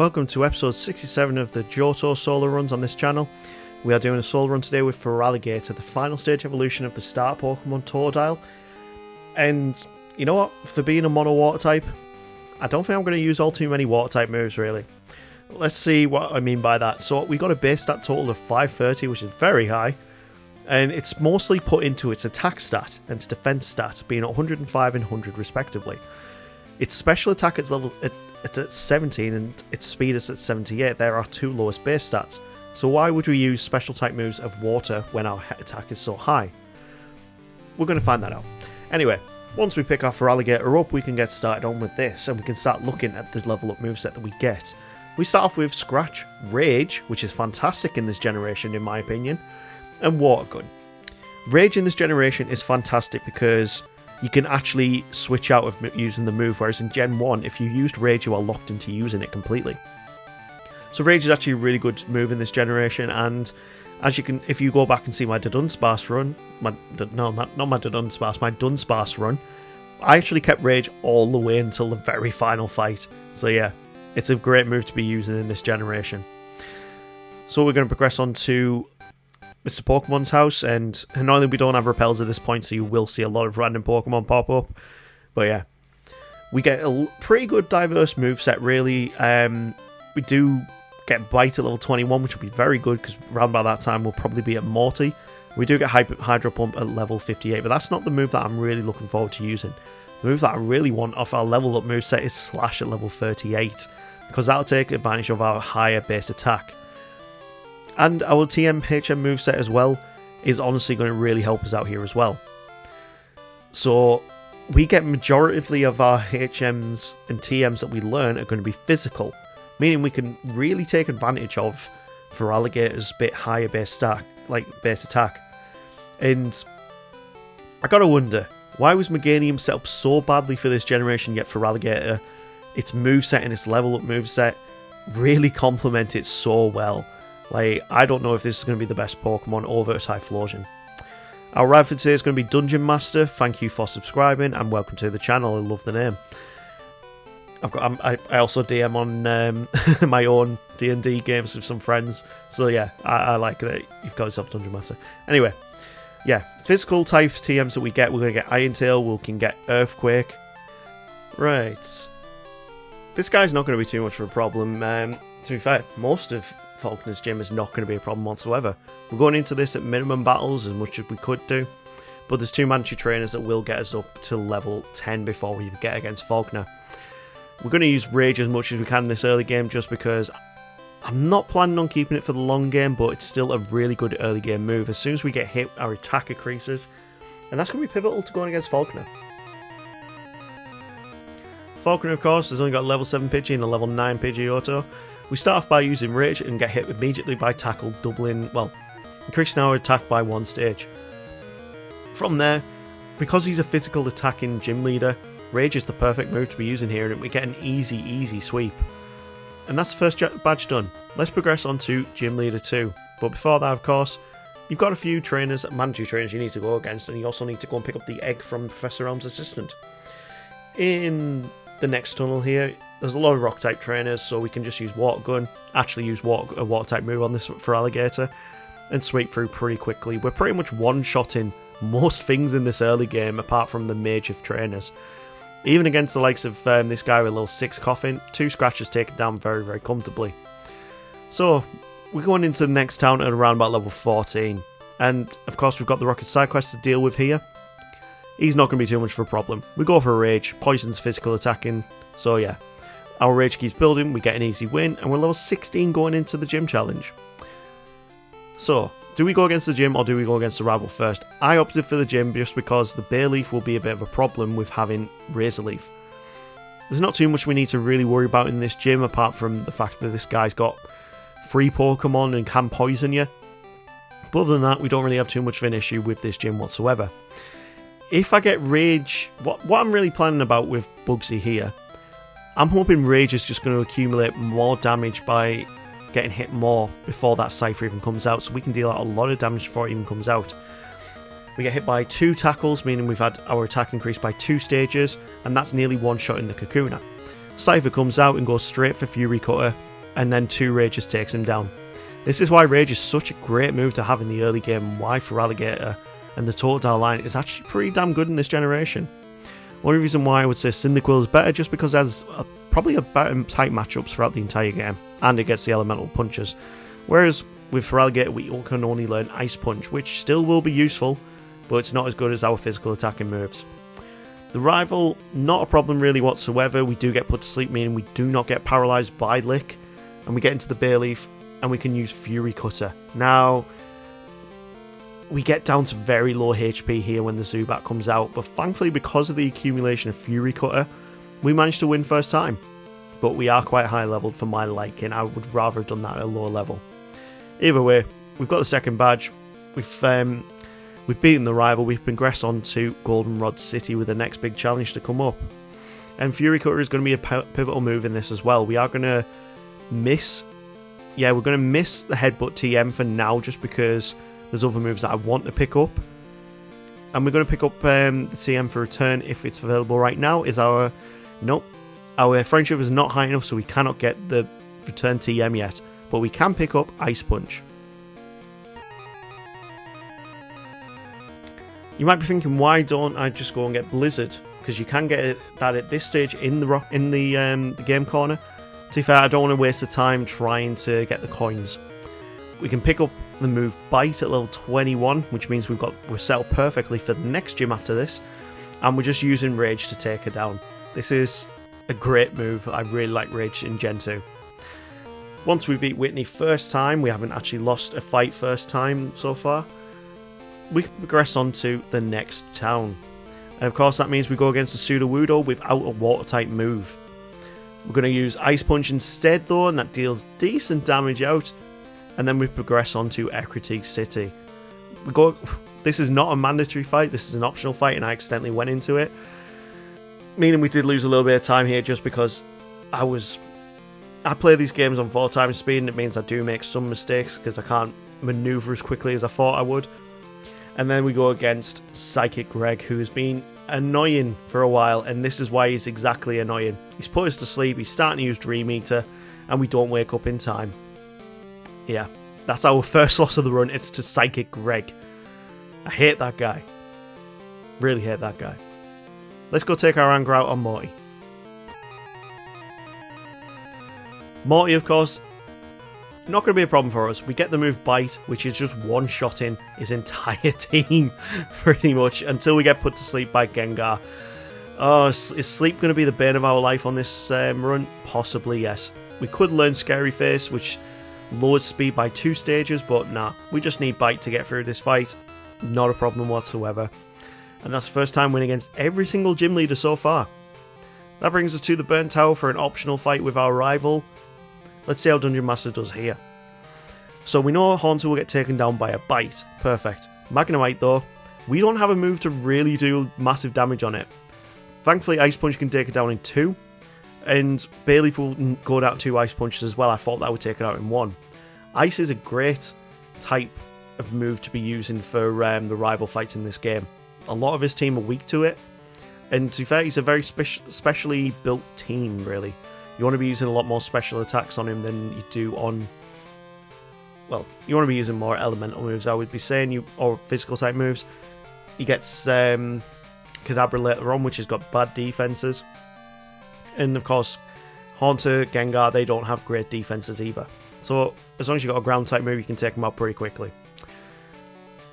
welcome to episode 67 of the Johto Solo Runs on this channel. We are doing a solo run today with Feraligatr, the final stage evolution of the start Pokemon Totodile. And you know what, for being a mono water type, I don't think I'm going to use all too many water type moves really. Let's see what I mean by that. So we got a base stat total of 530, which is very high. And it's mostly put into its attack stat and its defense stat, being at 105 and 100 respectively. Its special attack is level it's at 17 and its speed is at 78. There are two lowest base stats. So why would we use special type moves of water when our attack is so high? We're going to find that out. Anyway, once we pick our Feraligatr up, we can get started on with this, and we can start looking at the level up moveset that we get. We start off with Scratch, Rage, which is fantastic in this generation in my opinion, and Water Gun. Rage in this generation is fantastic because you can actually switch out of using the move, whereas in Gen 1, if you used Rage, you are locked into using it completely. So Rage is actually a really good move in this generation, and as you can, if you go back and see my Dunsparce run, my Dunsparce run, I actually kept Rage all the way until the very final fight. So yeah, it's a great move to be using in this generation. So we're going to progress on to Mr. Pokemon's house, and annoyingly we don't have repels at this point, so you will see a lot of random Pokemon pop up. But yeah, we get a pretty good diverse moveset really. We do get Bite at level 21, which will be very good because around by that time we'll probably be at Morty. We do get Hydro Pump at level 58, but that's not the move that I'm really looking forward to using. The move that I really want off our level up moveset is Slash at level 38, because that'll take advantage of our higher base attack. And our TM HM moveset as well is honestly going to really help us out here as well. So we get majority of our HMs and TMs that we learn are going to be physical, meaning we can really take advantage of Feraligatr's bit higher base attack, And I gotta wonder, why was Meganium set up so badly for this generation, yet Feraligatr, its moveset and its level up moveset really complement it so well. Like, I don't know if this is going to be the best Pokemon over Typhlosion. Our ride for today is going to be Dungeon Master. Thank you for subscribing and welcome to the channel. I love the name. I also DM on my own D&D games with some friends. So yeah, I like that you've got yourself Dungeon Master. Anyway, yeah, physical type TMs that we get. We're going to get Iron Tail. We can get Earthquake. Right. This guy's not going to be too much of a problem. To be fair, most of Falconer's Gym is not going to be a problem whatsoever. We're going into this at minimum battles as much as we could do, but there's two mandatory trainers that will get us up to level 10 before we even get against Falconer. We're going to use Rage as much as we can in this early game just because I'm not planning on keeping it for the long game, but it's still a really good early game move. As soon as we get hit, our attack increases, and that's going to be pivotal to going against Falconer. Falconer, of course, has only got level 7 Pidgey and a level 9 Pidgeotto. We start off by using Rage and get hit immediately by Tackle, increasing our attack by one stage. From there, because he's a physical attacking gym leader, Rage is the perfect move to be using here, and we get an easy sweep. And that's the first badge done. Let's progress on to Gym Leader 2. But before that, of course, you've got a few trainers, mandatory trainers you need to go against, and you also need to go and pick up the egg from Professor Elm's assistant. In the next tunnel here, there's a lot of rock type trainers, so we can just use Water Gun, actually use a water type move on this Feraligatr, and sweep through pretty quickly. We're pretty much one-shotting most things in this early game apart from the mage of trainers. Even against the likes of this guy with a level 6 Coffin, 2 scratches taken down very comfortably. So we're going into the next town at around about level 14, and of course we've got the Rocket Side Quest to deal with here. He's not going to be too much of a problem. We go for a Rage, Poison's physical attacking, so yeah. Our Rage keeps building, we get an easy win, and we're level 16 going into the gym challenge. So, do we go against the gym or do we go against the rival first? I opted for the gym just because the Bayleaf will be a bit of a problem with having Razor Leaf. There's not too much we need to really worry about in this gym apart from the fact that this guy's got 3 Pokemon and can poison you. But other than that, we don't really have too much of an issue with this gym whatsoever. If I get Rage, what I'm really planning about with Bugsy here, I'm hoping Rage is just going to accumulate more damage by getting hit more before that Cypher even comes out, so we can deal out a lot of damage before it even comes out. We get hit by 2 tackles, meaning we've had our attack increased by 2 stages, and that's nearly one shot in the Kakuna. Cypher comes out and goes straight for Fury Cutter, and then 2 Rages takes him down. This is why Rage is such a great move to have in the early game, and why Feraligatr and the Totodile line is actually pretty damn good in this generation. One reason why I would say Cyndaquil is better, just because it has probably a better type matchups throughout the entire game, and it gets the elemental punches. Whereas with Feraligatr we can only learn Ice Punch, which still will be useful, but it's not as good as our physical attacking moves. The rival, not a problem really whatsoever. We do get put to sleep, meaning we do not get paralysed by Lick, and we get into the Bayleaf, and we can use Fury Cutter. Now, we get down to very low HP here when the Zubat comes out, but thankfully because of the accumulation of Fury Cutter, we managed to win first time. But we are quite high leveled for my liking. I would rather have done that at a lower level. Either way, we've got the second badge. We've beaten the rival. We've progressed on to Goldenrod City with the next big challenge to come up. And Fury Cutter is going to be a pivotal move in this as well. We are going to miss... Yeah, we're going to miss the Headbutt TM for now, just because there's other moves that I want to pick up. And we're going to pick up the TM for return if it's available right now. Nope. Our friendship is not high enough, so we cannot get the return TM yet. But we can pick up Ice Punch. You might be thinking, why don't I just go and get Blizzard? Because you can get that at this stage in the game corner. To be fair, I don't want to waste the time trying to get the coins. We can pick up the move Bite at level 21, which means we're set up perfectly for the next gym after this, and we're just using Rage to take her down. This is a great move. I really like Rage in Gen 2. Once we beat Whitney first time, we haven't actually lost a fight first time so far, we can progress on to the next town. And of course that means we go against a Sudowoodo without a water type move. We're going to use Ice Punch instead though, and that deals decent damage out. And then we progress on to Ecruteak City. This is not a mandatory fight, this is an optional fight, and I accidentally went into it. Meaning we did lose a little bit of time here just because I play these games on 4 times speed, and it means I do make some mistakes because I can't maneuver as quickly as I thought I would. And then we go against Psychic Greg, who has been annoying for a while, and this is why he's exactly annoying. He's put us to sleep, he's starting to use Dream Eater, and we don't wake up in time. Yeah, that's our first loss of the run. It's to Psychic Greg. I hate that guy. Really hate that guy. Let's go take our anger out on Morty. Morty, of course, not going to be a problem for us. We get the move Bite, which is just one-shotting his entire team, pretty much, until we get put to sleep by Gengar. Oh, is sleep going to be the bane of our life on this run? Possibly, yes. We could learn Scary Face, which lowers speed by 2 stages, but nah, we just need Bite to get through this fight. Not a problem whatsoever. And that's the first time winning against every single gym leader so far. That brings us to the Burnt Tower for an optional fight with our rival. Let's see how Dungeon Master does here. So we know Haunter will get taken down by a Bite. Perfect. Magnemite though, we don't have a move to really do massive damage on it. Thankfully Ice Punch can take it down in 2. And Bayleaf will go down 2 Ice Punches as well. I thought that would take it out in 1. Ice is a great type of move to be using for the rival fights in this game. A lot of his team are weak to it. And to be fair, he's a very specially built team, really. You want to be using a lot more special attacks on him than you do on... Well, you want to be using more elemental moves, I would be saying, or physical type moves. He gets Kadabra later on, which has got bad defenses. And of course, Haunter, Gengar, they don't have great defenses either. So, as long as you've got a ground type move, you can take them out pretty quickly.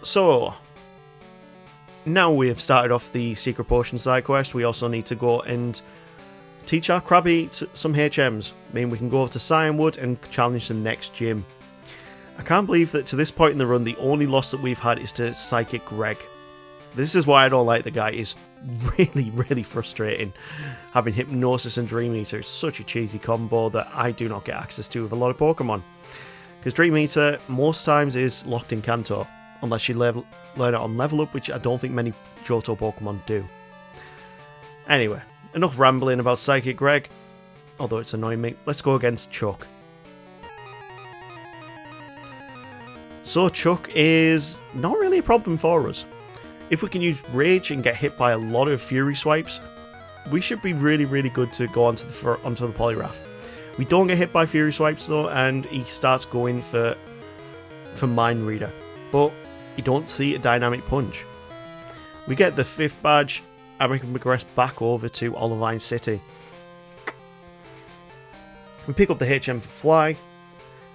So, now we have started off the Secret Potion side quest, we also need to go and teach our Krabby some HMs. I mean, we can go over to Cyanwood and challenge the next gym. I can't believe that to this point in the run, the only loss that we've had is to Psychic Greg. This is why I don't like the guy. It's really, really frustrating having Hypnosis and Dream Eater. It's such a cheesy combo that I do not get access to with a lot of Pokemon. Because Dream Eater most times is locked in Kanto, unless you learn it on level up, which I don't think many Johto Pokemon do. Anyway, enough rambling about Psychic Greg, although it's annoying me. Let's go against Chuck. So Chuck is not really a problem for us. If we can use Rage and get hit by a lot of Fury swipes, we should be really, really good to go onto the Poliwrath. We don't get hit by Fury Swipes though, and he starts going for Mind Reader. But you don't see a Dynamic Punch. We get the 5th badge, and we can progress back over to Olivine City. We pick up the HM for Fly,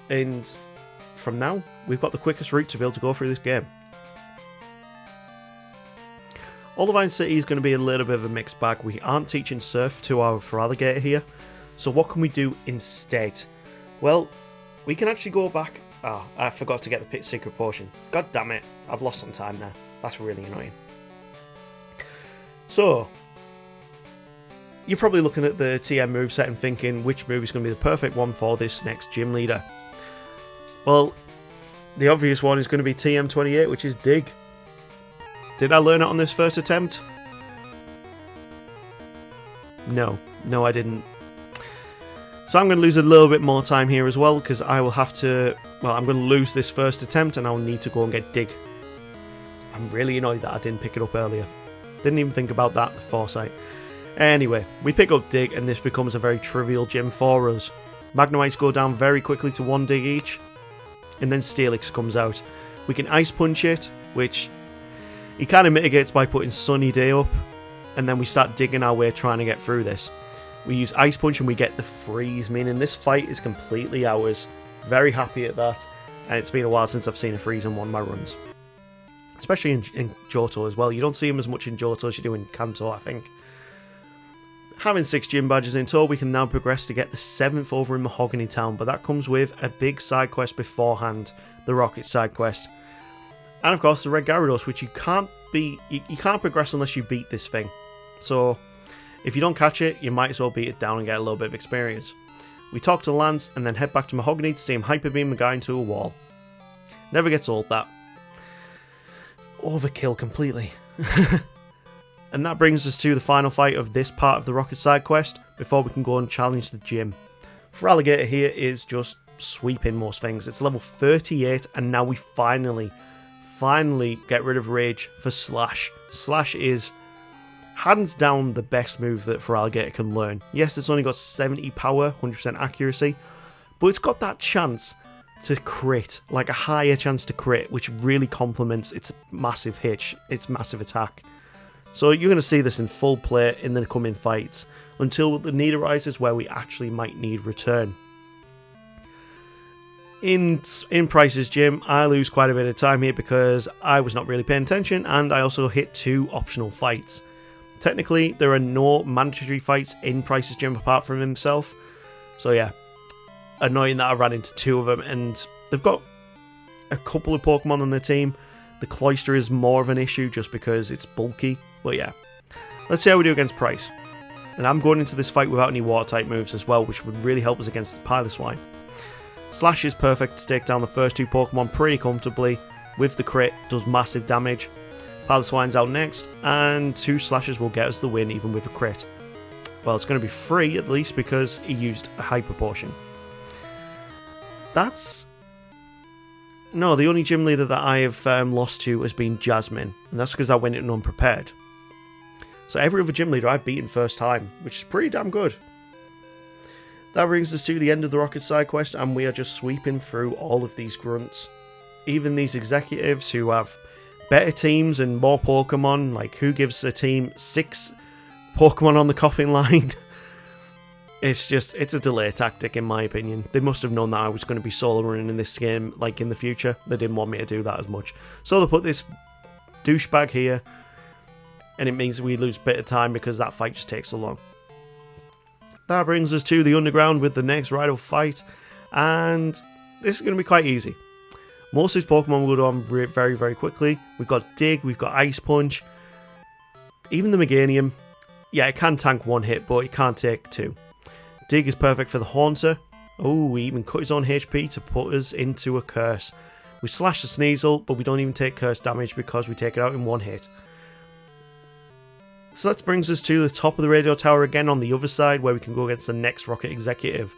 and from now, we've got the quickest route to be able to go through this game. Olivine City is going to be a little bit of a mixed bag. We aren't teaching Surf to our Feraligatr here, so what can we do instead? Well, we can actually go back. Ah, I forgot to get the Pit Secret Potion. God damn it, I've lost some time there. That's really annoying. So, you're probably looking at the TM moveset and thinking which move is going to be the perfect one for this next gym leader. Well, the obvious one is going to be TM28, which is Dig. Did I learn it on this first attempt? No, I didn't. So I'm going to lose a little bit more time here as well, because I will have to... Well, I'm going to lose this first attempt, and I'll need to go and get Dig. I'm really annoyed that I didn't pick it up earlier. Didn't even think about that, the foresight. Anyway, we pick up Dig, and this becomes a very trivial gym for us. Magnemites go down very quickly to 1 Dig each, and then Steelix comes out. We can Ice Punch it, which he kind of mitigates by putting Sunny Day up, and then we start digging our way trying to get through this. We use Ice Punch and we get the freeze, meaning this fight is completely ours. Very happy at that, and it's been a while since I've seen a freeze on one of my runs. Especially in Johto as well. You don't see him as much in Johto as you do in Kanto, I think. Having 6 gym badges in tow, we can now progress to get the 7th over in Mahogany Town, but that comes with a big side quest beforehand, the Rocket side quest. And of course the Red Gyarados, which you can't beat, you can't progress unless you beat this thing. So if you don't catch it, you might as well beat it down and get a little bit of experience. We talk to Lance and then head back to Mahogany to see him Hyper Beam a guy into a wall. Never gets old, that. Overkill completely. And that brings us to the final fight of this part of the Rocket side quest before we can go and challenge the gym. Feraligatr here is just sweeping most things. It's level 38 and now we finally get rid of Rage for Slash. Slash is hands down the best move that Feraligatr can learn. Yes, it's only got 70 power, 100% accuracy, but it's got that chance to crit, like a higher chance to crit, which really complements its massive hitch, its massive attack. So you're going to see this in full play in the coming fights, until the need arises where we actually might need return. In Price's gym, I lose quite a bit of time here because I was not really paying attention, and I also hit 2 optional fights. Technically, there are no mandatory fights in Price's gym apart from himself, so yeah, annoying that I ran into 2 of them, and they've got a couple of Pokemon on the team. The Cloyster is more of an issue just because it's bulky, but yeah. Let's see how we do against Price. And I'm going into this fight without any Water-type moves as well, which would really help us against the Piloswine. Slash is perfect to take down the first 2 Pokemon pretty comfortably. With the crit, does massive damage. Piloswine's out next, and 2 Slashes will get us the win even with a crit. Well, it's going to be free at least because he used a Hyper Potion. No, the only gym leader that I have lost to has been Jasmine, and that's because I went in unprepared. So every other gym leader I've beaten first time, which is pretty damn good. That brings us to the end of the Rocket side quest, and we are just sweeping through all of these grunts. Even these executives who have better teams and more Pokemon, like who gives a team 6 Pokemon on the coffin line? It's a delay tactic in my opinion. They must have known that I was going to be solo running in this game, like in the future. They didn't want me to do that as much. So they put this douchebag here, and it means we lose a bit of time because that fight just takes so long. That brings us to the Underground with the next Rhydal fight, and this is going to be quite easy. Most of these Pokemon will go on very, very quickly. We've got Dig, we've got Ice Punch, even the Meganium. Yeah, it can tank 1 hit, but it can't take 2. Dig is perfect for the Haunter. Oh, we even cut his own HP to put us into a Curse. We slash the Sneasel, but we don't even take Curse damage because we take it out in 1 hit. So that brings us to the top of the radio tower again on the other side, where we can go against the next Rocket Executive.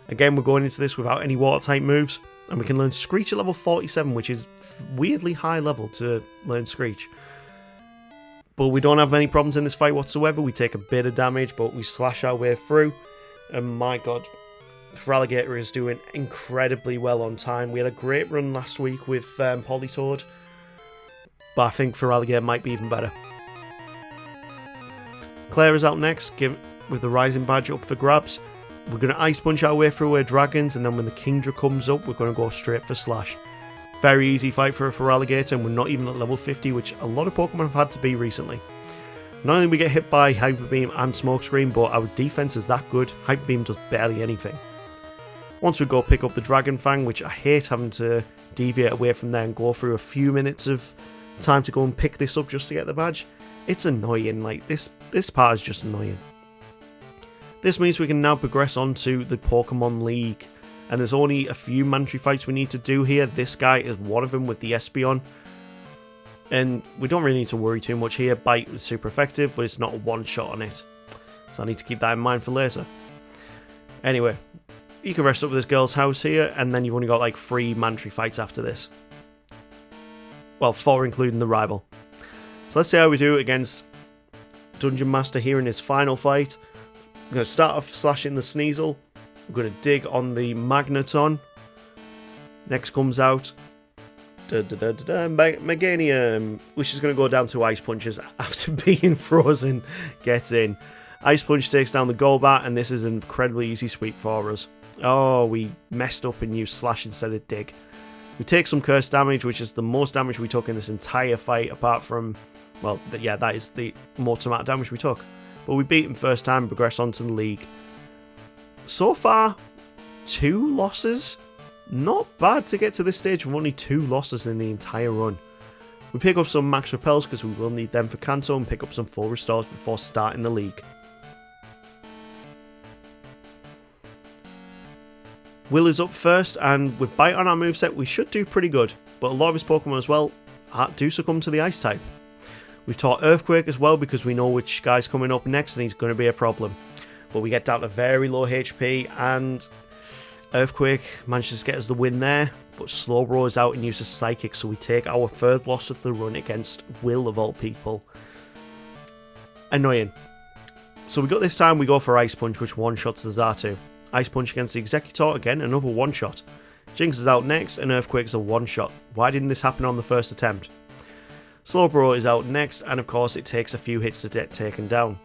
Again, we're going into this without any Water-type moves, and we can learn Screech at level 47, which is weirdly high level to learn Screech. But we don't have any problems in this fight whatsoever. We take a bit of damage, but we slash our way through. And my god, Feraligatr is doing incredibly well on time. We had a great run last week with Politoad, but I think Feraligatr might be even better. Claire is out next, with the Rising Badge up for grabs. We're going to Ice Punch our way through our dragons, and then when the Kingdra comes up, we're going to go straight for Slash. Very easy fight for a Feraligatr, and we're not even at level 50, which a lot of Pokemon have had to be recently. Not only do we get hit by Hyper Beam and Smoke Screen, but our defense is that good. Hyper Beam does barely anything. Once we go pick up the Dragon Fang, which I hate having to deviate away from there and go through a few minutes of time to go and pick this up just to get the badge, it's annoying. Like, this part is just annoying. This means we can now progress on to the Pokemon League, and there's only a few mandatory fights we need to do here. This guy is one of them with the Espeon, and we don't really need to worry too much here. Bite is super effective, but it's not a one-shot on it, so I need to keep that in mind for later. Anyway, you can rest up with this girl's house here, and then you've only got like 3 mandatory fights after this. Well, 4 including the rival. So let's see how we do against Dungeon Master here in his final fight. I'm going to start off slashing the Sneasel. We're going to dig on the Magneton. Next comes out Meganium, which is going to go down to Ice Punches after being frozen. Gets in. Ice Punch takes down the Golbat, and this is an incredibly easy sweep for us. Oh, we messed up and used Slash instead of Dig. We take some curse damage, which is the most damage we took in this entire fight, apart from, well, yeah, that is the most amount of damage we took. But we beat him first time and progress on to the league. So far, 2 losses. Not bad to get to this stage with only 2 losses in the entire run. We pick up some max repels because we will need them for Kanto, and pick up some full restores before starting the league. Will is up first, and with Bite on our moveset we should do pretty good, but a lot of his Pokemon as well do succumb to the Ice type. We've taught Earthquake as well because we know which guy's coming up next and he's going to be a problem. But we get down to very low HP, and Earthquake manages to get us the win there, but Slowbro is out and uses Psychic, so we take our 3rd loss of the run against Will of all people. Annoying. So we got this time, we go for Ice Punch, which one-shots the Xatu. Ice Punch against the Executor, again another one-shot. Jinx is out next, and Earthquake's a one-shot. Why didn't this happen on the first attempt? Slowbro is out next, and of course it takes a few hits to get taken down.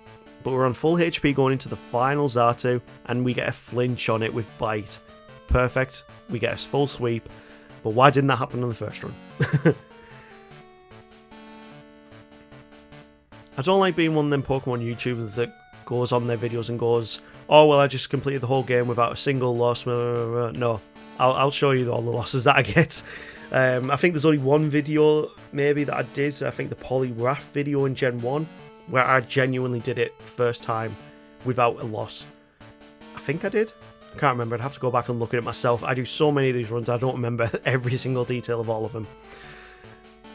But we're on full HP going into the final Xatu, and we get a flinch on it with Bite. Perfect, we get a full sweep, but why didn't that happen on the first run? I don't like being one of them Pokemon YouTubers that goes on their videos and goes, oh well, I just completed the whole game without a single loss. No, I'll show you all the losses that I get. I think there's only one video maybe that I did. I think the Poliwrath video in Gen 1, where I genuinely did it first time without a loss. I think I did. I can't remember. I'd have to go back and look at it myself. I do so many of these runs, I don't remember every single detail of all of them.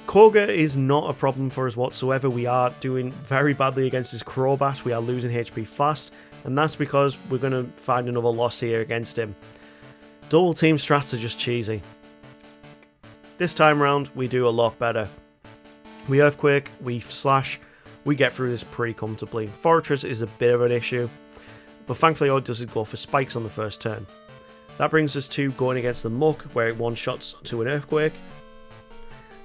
Koga is not a problem for us whatsoever. We are doing very badly against his Crobat. We are losing HP fast, and that's because we're going to find another loss here against him. Double team strats are just cheesy. This time around, we do a lot better. We Earthquake, we Slash, we get through this pretty comfortably. Fortress is a bit of an issue, but thankfully all it does is go for spikes on the first turn. That brings us to going against the Muck, where it one-shots to an Earthquake.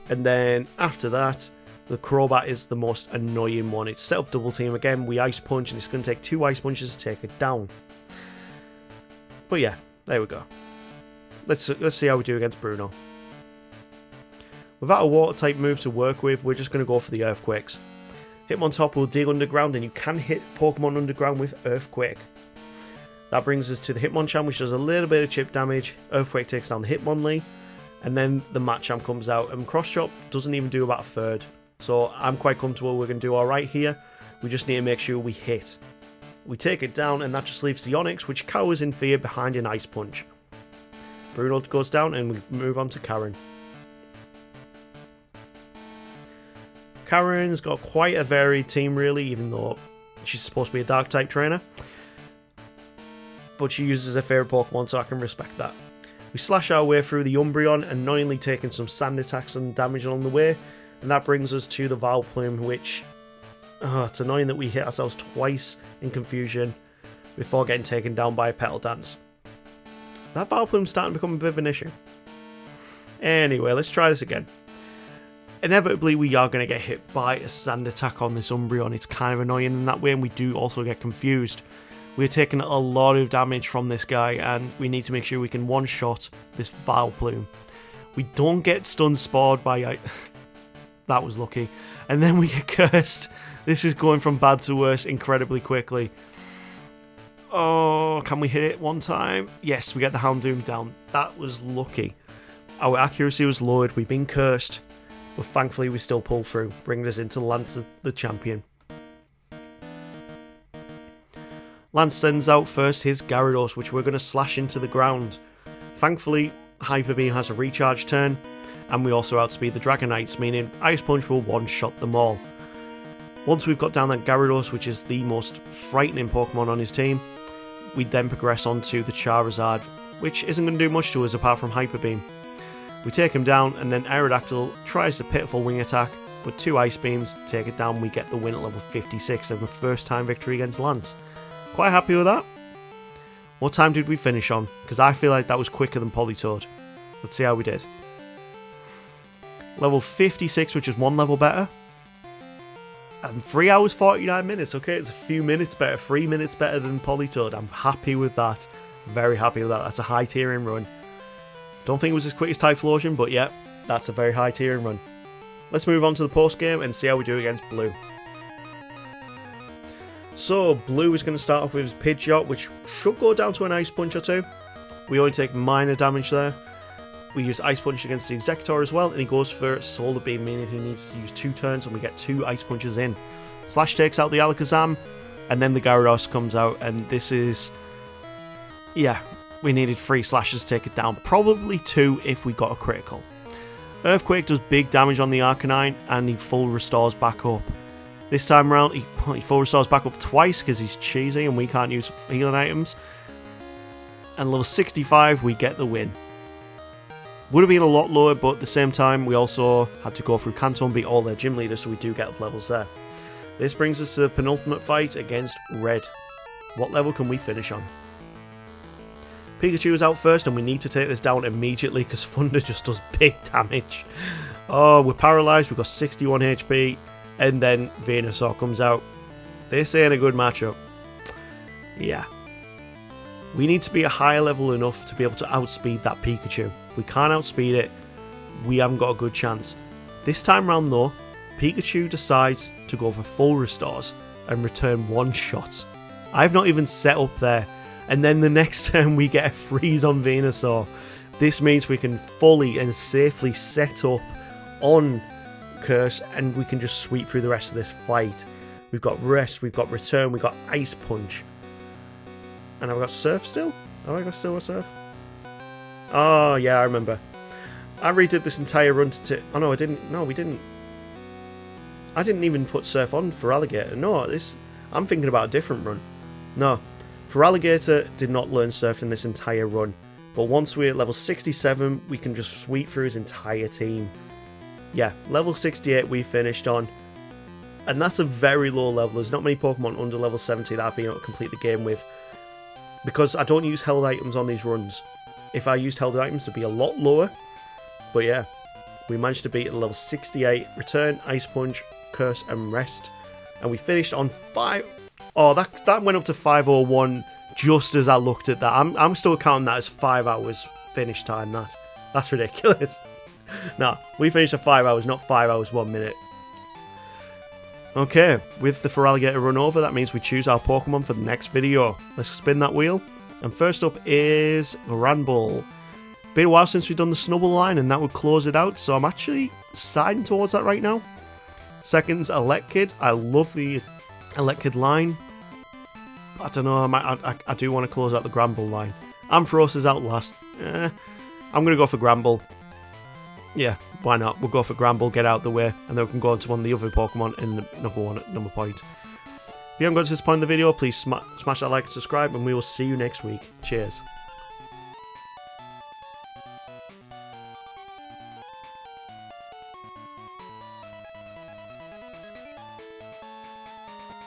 And then after that, the Crobat is the most annoying one. It's set up double team again, we Ice Punch, and it's going to take 2 Ice Punches to take it down. But yeah, there we go. Let's see how we do against Bruno. Without a water type move to work with, we're just going to go for the Earthquakes. Hitmontop will dig underground, and you can hit Pokemon underground with Earthquake. That brings us to the Hitmonchan, which does a little bit of chip damage. Earthquake takes down the Hitmonlee, and then the Machamp comes out, and Cross Chop doesn't even do about a third. So I'm quite comfortable we're going to do alright here. We just need to make sure we hit. We take it down, and that just leaves the Onix, which cowers in fear behind an Ice Punch. Bruno goes down, and we move on to Karen. Karen's got quite a varied team really, even though she's supposed to be a dark type trainer. But she uses her favourite Pokemon, so I can respect that. We slash our way through the Umbreon, annoyingly taking some sand attacks and damage along the way. And that brings us to the Vileplume, which... it's annoying that we hit ourselves twice in confusion before getting taken down by a Petal Dance. That Vileplume's starting to become a bit of an issue. Anyway, let's try this again. Inevitably, we are going to get hit by a sand attack on this Umbreon. It's kind of annoying in that way, and we do also get confused. We're taking a lot of damage from this guy, and we need to make sure we can one-shot this Vileplume. We don't get stun spored by... That was lucky. And then we get cursed. This is going from bad to worse incredibly quickly. Oh, can we hit it one time? Yes, we get the Houndoom down. That was lucky. Our accuracy was lowered. We've been cursed. But thankfully we still pull through, bringing us into Lance the champion. Lance sends out first his Gyarados, which we're going to slash into the ground. Thankfully, Hyper Beam has a recharge turn, and we also outspeed the Dragonites, meaning Ice Punch will one-shot them all. Once we've got down that Gyarados, which is the most frightening Pokemon on his team, we then progress on to the Charizard, which isn't going to do much to us apart from Hyper Beam. We take him down, and then Aerodactyl tries a pitiful wing attack, but 2 Ice Beams to take it down. We get the win at level 56 and the first time victory against Lance. Quite happy with that. What time did we finish on? Because I feel like that was quicker than Politoed. Let's see how we did. Level 56, which is 1 level better. And 3 hours 49 minutes. Okay, it's a few minutes better. 3 minutes better than Politoed. I'm happy with that. Very happy with that. That's a high tiering run. Don't think it was as quick as Typhlosion, but yeah, that's a very high tiering run. Let's move on to the post game and see how we do against Blue. So, Blue is going to start off with his Pidgeot, which should go down to an Ice Punch or 2. We only take minor damage there. We use Ice Punch against the Executor as well, and he goes for Solar Beam, meaning he needs to use 2 turns, and we get 2 Ice Punches in. Slash takes out the Alakazam, and then the Gyarados comes out, and this is... Yeah, we needed 3 slashes to take it down. Probably 2 if we got a critical. Earthquake does big damage on the Arcanine, and he full restores back up. This time around, he full restores back up twice because he's cheesy and we can't use healing items. And level 65, we get the win. Would have been a lot lower, but at the same time, we also had to go through Kanto and beat all their gym leaders, so we do get up levels there. This brings us to the penultimate fight against Red. What level can we finish on? Pikachu is out first, and we need to take this down immediately because Thunder just does big damage. Oh, we're paralysed, we've got 61 HP, and then Venusaur comes out. This ain't a good matchup. Yeah. We need to be a higher level enough to be able to outspeed that Pikachu. If we can't outspeed it, we haven't got a good chance. This time round though, Pikachu decides to go for full restores and return 1 shot. I've not even set up there. And then the next turn we get a freeze on Venusaur. This means we can fully and safely set up on Curse and we can just sweep through the rest of this fight. We've got Rest, we've got Return, we've got Ice Punch. And have I got Surf still? Oh, I got still a Surf? Oh, yeah, I remember. I redid this entire run to... Oh, no, I didn't. No, we didn't. I didn't even put Surf on Feraligatr. No, I'm thinking about a different run. No. Feraligatr did not learn Surf in this entire run. But once we're at level 67, we can just sweep through his entire team. Yeah, level 68 we finished on. And that's a very low level. There's not many Pokemon under level 70 that I've been able to complete the game with. Because I don't use held items on these runs. If I used held items, it'd be a lot lower. But yeah, we managed to beat at level 68. Return, Ice Punch, Curse, and Rest. And we finished on 5... Oh, that went up to 5:01 just as I looked at that. I'm still counting that as 5 hours finish time. That's ridiculous. Nah, we finished at 5 hours, not 5 hours 1 minute. Okay, with the Feraligatr run over, that means we choose our Pokemon for the next video. Let's spin that wheel. And first up is Granbull. Been a while since we've done the Snubble line, and that would close it out, so I'm actually siding towards that right now. Second's Elekid. I love the Elekid line. I don't know, I do want to close out the Granbull line. Ampharos is out last. I'm going to go for Granbull. Yeah, why not? We'll go for Granbull, get out of the way, and then we can go on to one of the other Pokemon in another one at number point. If you haven't got to this point in the video, please smash that like and subscribe, and we will see you next week. Cheers.